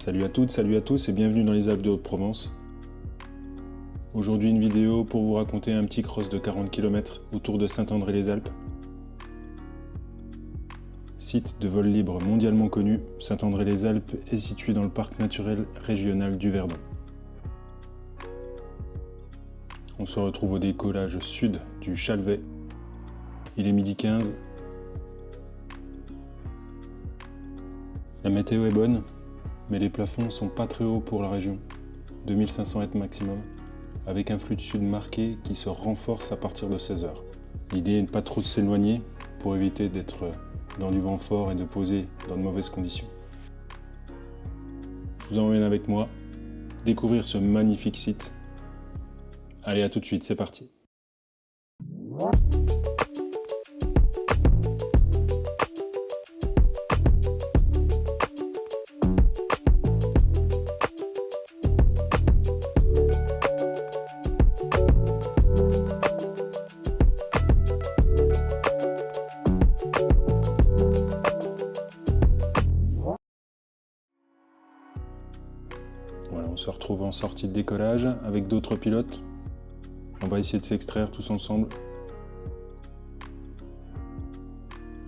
Salut à toutes, salut à tous et bienvenue dans les Alpes de Haute-Provence. Aujourd'hui une vidéo pour vous raconter un petit cross de 40 km autour de Saint-André-les-Alpes. Site de vol libre mondialement connu, Saint-André-les-Alpes est situé dans le parc naturel régional du Verdon. On se retrouve au décollage sud du Chalvet. Il est midi 15. La météo est bonne, mais les plafonds sont pas très hauts pour la région, 2500 mètres maximum, avec un flux de sud marqué qui se renforce à partir de 16 h. L'idée est de pas trop s'éloigner pour éviter d'être dans du vent fort et de poser dans de mauvaises conditions. Je vous emmène avec moi découvrir ce magnifique site. Allez, à tout de suite, c'est parti. Voilà, on se retrouve en sortie de décollage avec d'autres pilotes. On va essayer de s'extraire tous ensemble.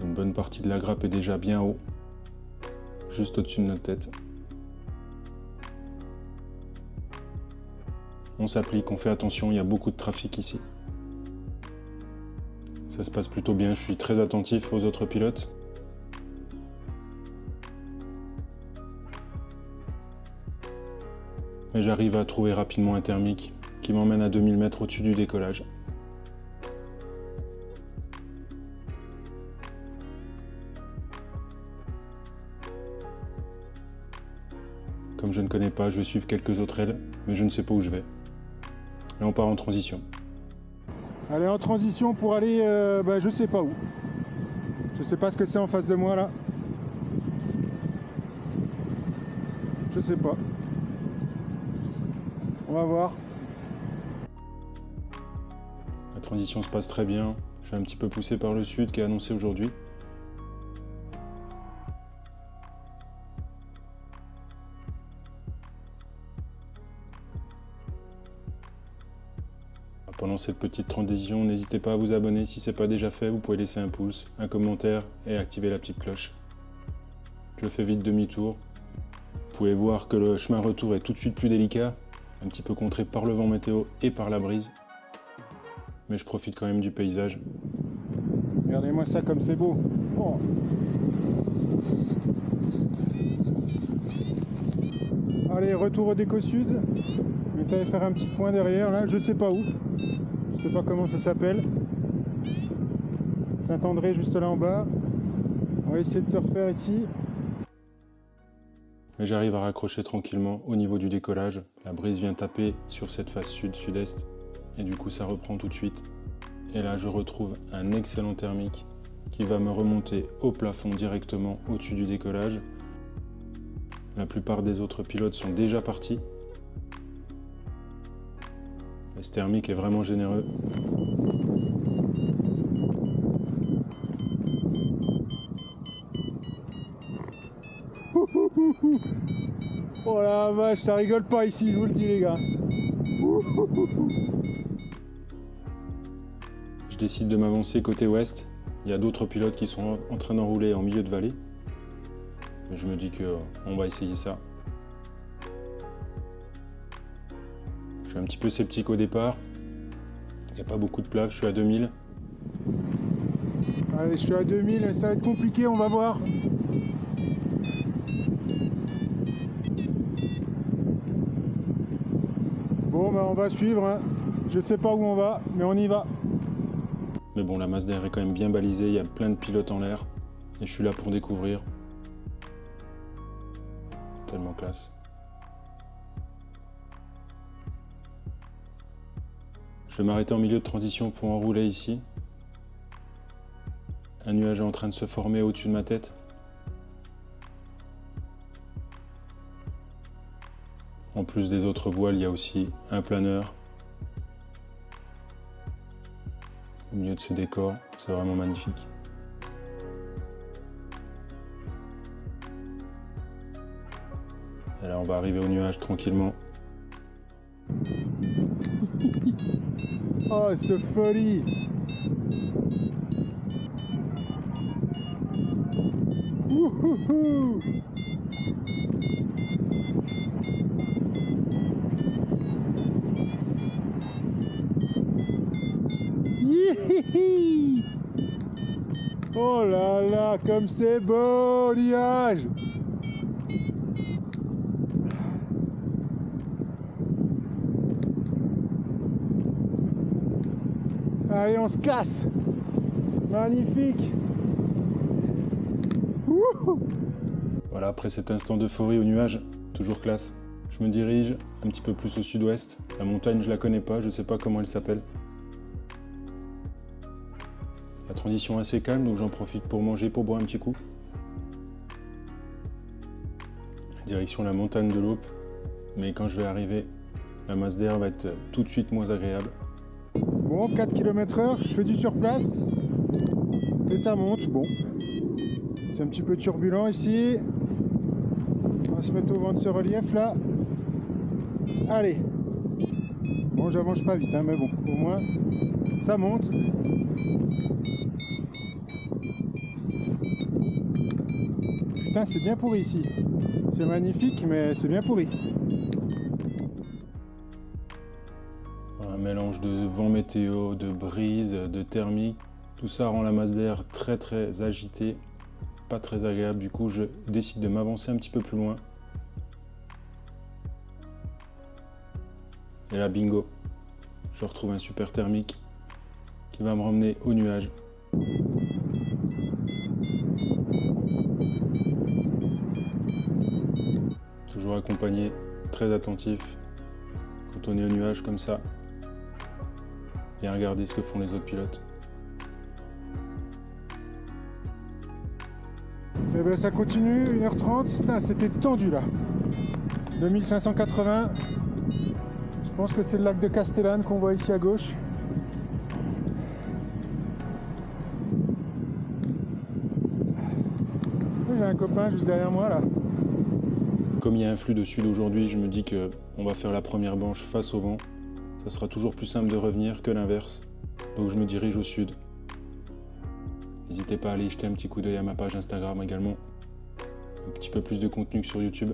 Une bonne partie de la grappe est déjà bien haut, juste au-dessus de notre tête. On s'applique, on fait attention, il y a beaucoup de trafic ici. Ça se passe plutôt bien, je suis très attentif aux autres pilotes. Et j'arrive à trouver rapidement un thermique qui m'emmène à 2000 mètres au-dessus du décollage. Comme je ne connais pas, je vais suivre quelques autres ailes, mais je ne sais pas où je vais. Et on part en transition. Allez, en transition pour aller, je sais pas où. Je sais pas ce que c'est en face de moi là. Je sais pas. On va voir. La transition se passe très bien. Je suis un petit peu poussé par le sud qui est annoncé aujourd'hui. Pendant cette petite transition, n'hésitez pas à vous abonner si ce n'est pas déjà fait. Vous pouvez laisser un pouce, un commentaire et activer la petite cloche. Je fais vite demi-tour. Vous pouvez voir que le chemin retour est tout de suite plus délicat, un petit peu contré par le vent météo et par la brise. Mais je profite quand même du paysage. Regardez-moi ça comme c'est beau. Oh. Allez, retour au déco sud. Je vais aller faire un petit point derrière là, je sais pas où. Je sais pas comment ça s'appelle. Saint-André juste là en bas. On va essayer de se refaire ici. Mais j'arrive à raccrocher tranquillement au niveau du décollage. La brise vient taper sur cette face sud-sud-est et du coup ça reprend tout de suite. Et là je retrouve un excellent thermique qui va me remonter au plafond directement au-dessus du décollage. La plupart des autres pilotes sont déjà partis. Et ce thermique est vraiment généreux. Oh la vache, ça rigole pas ici, je vous le dis les gars. Je décide de m'avancer côté ouest. Il y a d'autres pilotes qui sont en train d'enrouler en milieu de vallée. Je me dis qu'on va essayer ça. Je suis un petit peu sceptique au départ. Il n'y a pas beaucoup de plaf, je suis à 2000. Allez, je suis à 2000, ça va être compliqué, on va voir. Bon, on va suivre. Hein. Je sais pas où on va, mais on y va. Mais bon, la masse d'air est quand même bien balisée, il y a plein de pilotes en l'air. Et je suis là pour découvrir. Tellement classe. Je vais m'arrêter en milieu de transition pour enrouler ici. Un nuage est en train de se former au-dessus de ma tête. En plus des autres voiles, il y a aussi un planeur. Au milieu de ce décor, c'est vraiment magnifique. Et là, on va arriver au nuage tranquillement. Oh, cette folie! Wouhouhou! Yihihi! Oh là là, comme c'est beau, nuage! Allez, on se casse! Magnifique! Wouhou! Voilà, après cet instant d'euphorie au nuage, toujours classe. Je me dirige un petit peu plus au sud-ouest. La montagne, je la connais pas, je sais pas comment elle s'appelle. La transition est assez calme, donc j'en profite pour manger, pour boire un petit coup. Direction la montagne de l'Aube. Mais quand je vais arriver, la masse d'air va être tout de suite moins agréable. Bon, 4 km/h, je fais du surplace. Et ça monte, bon. C'est un petit peu turbulent ici. On va se mettre au vent de ce relief là. Allez. Bon, j'avance pas vite, hein, mais bon, au moins, ça monte. Putain, c'est bien pourri ici. C'est magnifique, mais c'est bien pourri. Un mélange de vent météo, de brise, de thermique. Tout ça rend la masse d'air très agitée, pas très agréable. Du coup, je décide de m'avancer un petit peu plus loin. Et là, bingo, je retrouve un super thermique qui va me ramener au nuage. Toujours accompagné, très attentif. Quand on est au nuage comme ça, bien regarder ce que font les autres pilotes. Et ben ça continue, 1h30. Putain, c'était tendu là. 2580. Je pense que c'est le lac de Castellane qu'on voit ici à gauche. Il y a un copain juste derrière moi là. Comme il y a un flux de sud aujourd'hui, je me dis qu'on va faire la première branche face au vent. Ça sera toujours plus simple de revenir que l'inverse. Donc je me dirige au sud. N'hésitez pas à aller jeter un petit coup d'œil à ma page Instagram également. Un petit peu plus de contenu que sur YouTube.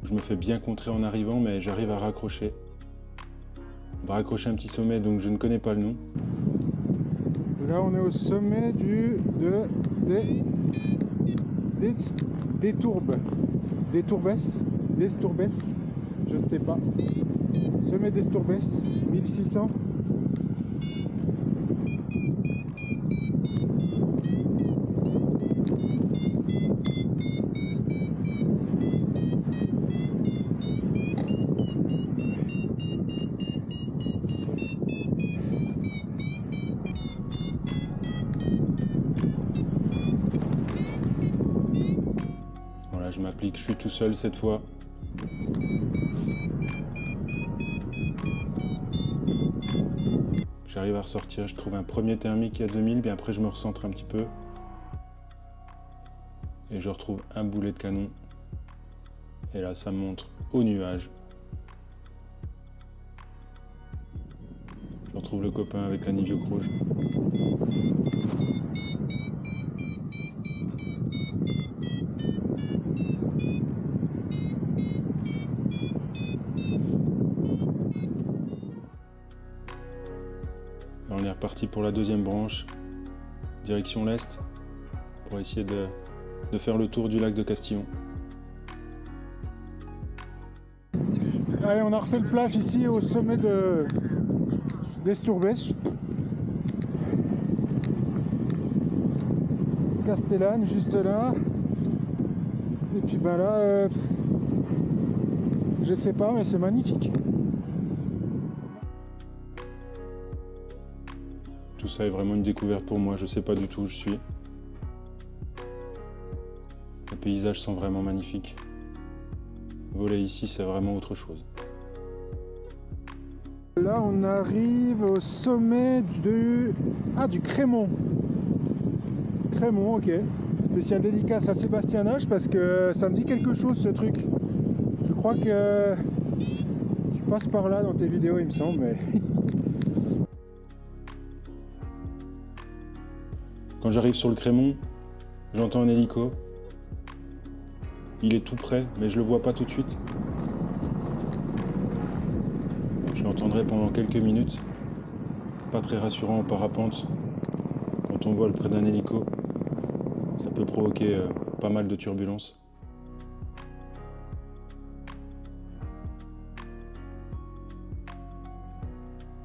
Je me fais bien contrer en arrivant, mais j'arrive à raccrocher. On va raccrocher un petit sommet, donc je ne connais pas le nom. Là, on est au sommet des Tourbes. Des Tourbes, je sais pas. Sommet des Tourbes, 1600. Voilà, je m'applique, je suis tout seul cette fois. J'arrive à ressortir, je trouve un premier thermique à 2000, puis après je me recentre un petit peu. Et je retrouve un boulet de canon. Et là, ça monte au nuage. Je retrouve le copain avec la Nivioque rouge. Et on est reparti pour la deuxième branche, direction l'est, pour essayer de faire le tour du lac de Castillon. Allez, on a refait le plage ici au sommet d'Estourbes. Castellane, juste là. Et puis ben là, je sais pas, mais c'est magnifique. Tout ça est vraiment une découverte pour moi, je sais pas du tout où je suis. Les paysages sont vraiment magnifiques. Voler ici, c'est vraiment autre chose. Là, on arrive au sommet du Crémont. Crémont, ok. Spécial dédicace à Sébastien Noche parce que ça me dit quelque chose ce truc. Je crois que tu passes par là dans tes vidéos, il me semble. Mais... Quand j'arrive sur le Crémont, j'entends un hélico. Il est tout près, mais je le vois pas tout de suite. Je l'entendrai pendant quelques minutes. Pas très rassurant en parapente. Quand on vole près d'un hélico, ça peut provoquer pas mal de turbulences.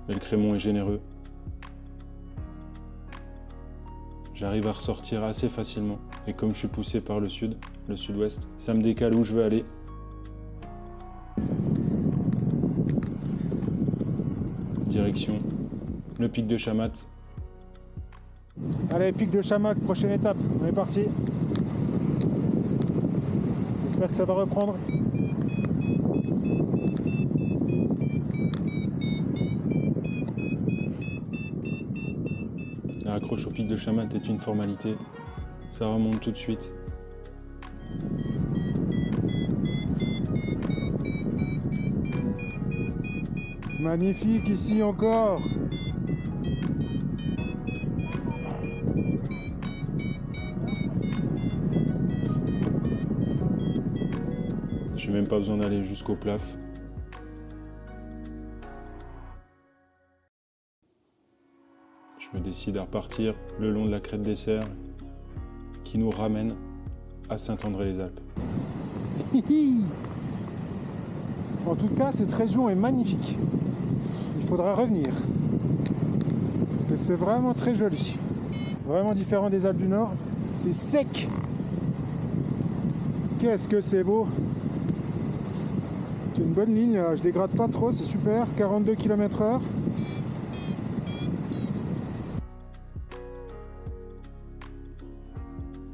Mais le Crémont est généreux. J'arrive à ressortir assez facilement. Et comme je suis poussé par le sud, le sud-ouest, ça me décale où je veux aller. Direction le pic de Chamat. Allez, pic de Chamat, prochaine étape. On est parti. J'espère que ça va reprendre. La accroche au pic de Chamat est une formalité. Ça remonte tout de suite. Magnifique ici encore. J'ai même pas besoin d'aller jusqu'au plaf. Je me décide à repartir le long de la crête des Serres qui nous ramène à Saint-André-les-Alpes. En tout cas, cette région est magnifique. Il faudra revenir. Parce que c'est vraiment très joli. Vraiment différent des Alpes du Nord. C'est sec. Qu'est-ce que c'est beau. C'est une bonne ligne, je dégrade pas trop, c'est super. 42 km/h.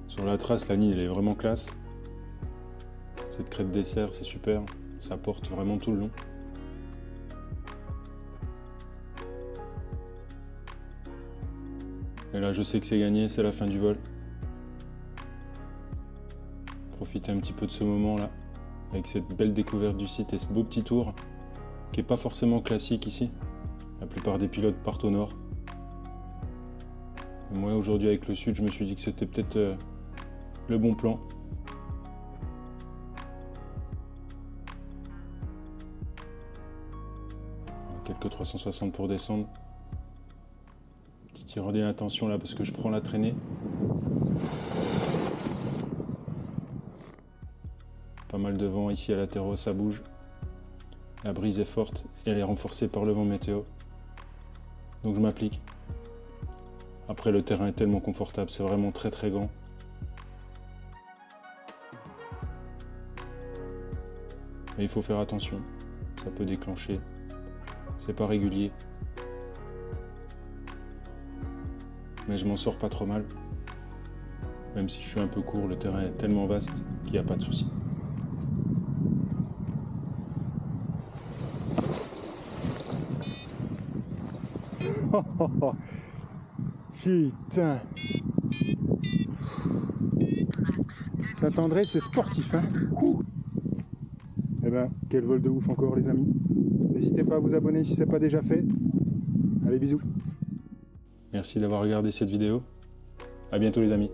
Sur la trace, la ligne elle est vraiment classe. Cette crête des Serres, c'est super. Ça porte vraiment tout le long. Et là, je sais que c'est gagné, c'est la fin du vol. Profitez un petit peu de ce moment-là, avec cette belle découverte du site et ce beau petit tour, qui n'est pas forcément classique ici. La plupart des pilotes partent au nord. Et moi, aujourd'hui, avec le sud, je me suis dit que c'était peut-être le bon plan. Quelques 360 pour descendre. Petit ironie d'attention là parce que je prends la traînée. Pas mal de vent ici à latéraux, ça bouge. La brise est forte et elle est renforcée par le vent météo. Donc je m'applique. Après le terrain est tellement confortable, c'est vraiment très très grand. Mais il faut faire attention, ça peut déclencher. C'est pas régulier. Mais je m'en sors pas trop mal. Même si je suis un peu court, le terrain est tellement vaste qu'il n'y a pas de souci. Putain. Saint-André, c'est sportif, hein. Eh ben, quel vol de ouf encore, les amis. N'hésitez pas à vous abonner si ce n'est pas déjà fait. Allez, bisous. Merci d'avoir regardé cette vidéo. À bientôt les amis.